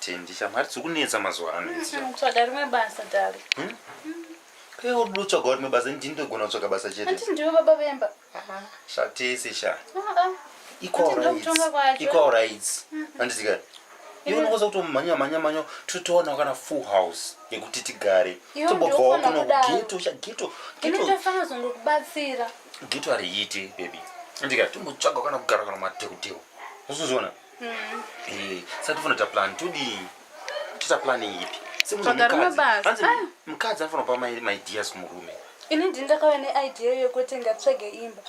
attendi shamwari tsikunetsa mazuva ano tsvaga rimwe basa dali kai uri kutsvaga rimwe basa ndinogona kutsvaga basa chete anditi ndiwe baba vemba shatese sha equal equal rights andizika iwe unokoza kuti manya totoona kana full house yekuti tigare tobobvawo kuno geto inotofana zongokubatsira geto hariiti baby andika tombotsvaga kana kugara kana madhekudheko usuzviona saka tofanira plan tita planning ipi semunzi mukadzi anofanira kupa maideas kumurume ini ndindakava neidea yokuti ngatsvage imba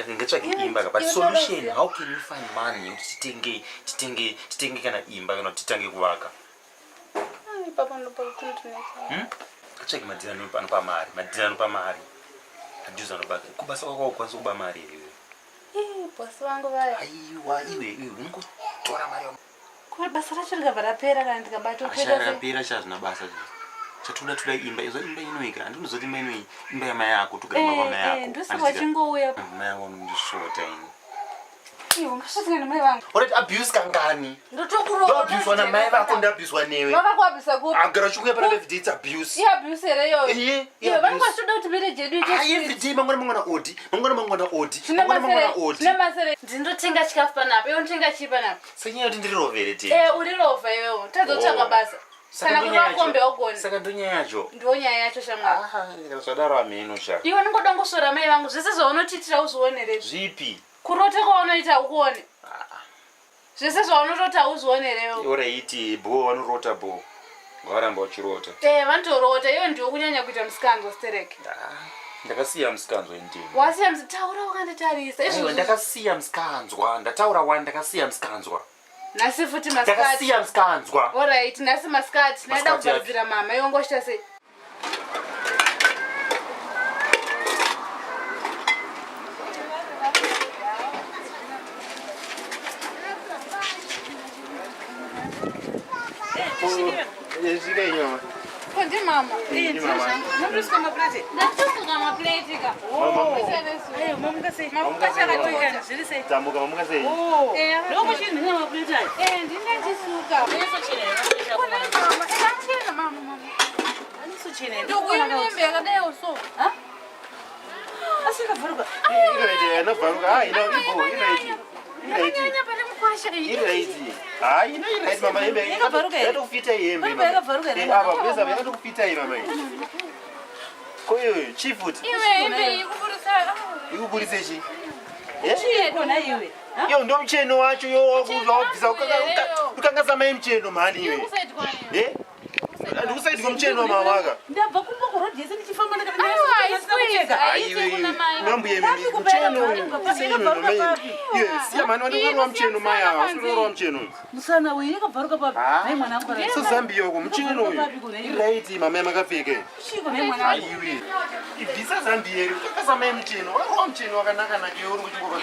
ngatsvage imba but solution how can you find money yokuti titenge kana imba kana titange kuvaka papa ndopakutuntuneka ngatsvage madhina anopa mari adhuza anobaka kubasa kwako ukwanisa kuba mari iwe bosi vangu vaya aiwa iwe unongotora mari kuva basa racho rikabva rapera kana ndikabatoapera chazvina basa chatoda imba izo imba inoika andinozoti imba yamai yako togara mavamai yako ndosivachingouya mai yako ndisvota ini ungasvika nemai vangu orati abuse kangani ndoabuswa namai vako ndabuswa newe vavakuabisa kupi agara chikuya pana everyday it's abuse iabuse here iyoyo iye vangasvoda kuti vere jedu everyday mangwana odi zvine masere ndindotenga chikafu panapo iwe ndotenga chii panapo senyaya kuti ndiri rovere te uri rova iwewo tazotsvaga basa kana kuti vakombe ugoni saka ndonyaya yacho ndo nyaya yacho shamwari zvadaro ameno sha iwe ningodongosora mai vangu zvese zvaunotitira uzvionere zvipi kurota kwaunoita ukuone zvese zvaunototi hauzvionerewo oraiti bo vanorota bo varamba uchirota vanotorota iwe ndiwo kunyanya kuita musikanzwa stereke ndakasiya musikanzwa indini wasiya taura ukanditarisa ndakasiya musikanzwa ndataura wani ndakasiya musikanzwa nhasi futi ndakasiya musikanzwa oright nhasi masikati naida kubvadzira mama iwe ngochita sei Svika inyama. Ndi mama. Ndosuka maplate. Ndasuka maplate ka. Ayo mamuka sei. Mamuka chakatoika zviri sei. Tamuka mamuka sei. Ndoko chini na maplate ayo. Ndinachisuka. Yeso chini. Kuna mama. Ndachena mama. Aniso chini. Ndokuyimbe yakadai uso. Ha? Asika varuka. Inoite navharuka. Ibo inoite. Ndakanyanya pale mukwasha iyi. Inoite. Inoite mama yembe. Yakufita yembe. Aba besa yakufita yembe mama. Koyo chifuti. Iwe yembe ikuburisa. Ikuburisa chi? Chieko na iwe. Yo ndo mcheno wacho yo wakubvisa ukangasa mai mcheno mani iwe. Ndikusaidi kumcheno mama waka. Ndabva kumba kurodi yese ndichifamba aiwe mambuye mcheno iwe siya mani wanowa mcheno maya wanowa mcheno musana uyu yakabvaruka papi nai mwana wangu sezambia uko mcheno uyu iraiti mama yamakapfeke aiwe ibvisa zambia iri ukakasa mai mcheno wanowa mcheno wakanaka nake uri kuchingova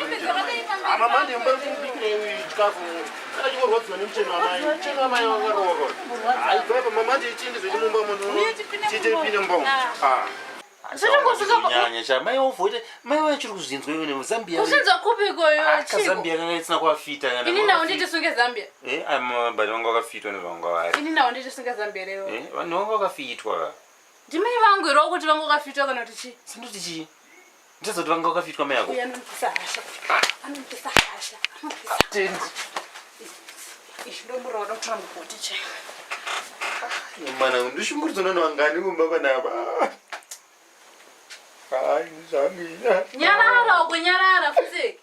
mama ndemba kumbikire chikafu akachingorwadziwa nemcheno wamai mcheno wamai wakarowa aipa mama ndichindi zvechimumba munhu chichipinde mumba nyanya cha mai ovhoite mai wachiri kuzvinzwa iwe neZambia kuzvinzwa kupiko iwe chiko Zambia kana isina kwafita kana ini nawo nditi sunge Zambia bali vangu vakafitwa nezvangu vari ini nawo nditi sunge Zambia lero vanhu vangu vakafitwa ndimai vangu iro kuti vangu vakafitwa kana kuti chi sindoti chi ndizoti vangu vakafitwa mai yako uya anondipisa hasha tendi ndomurawo dotora mugoti che mana ndishumburidza nani wangani kumba panapa Ai, Zambia. Nyarara, kunyarara futhi.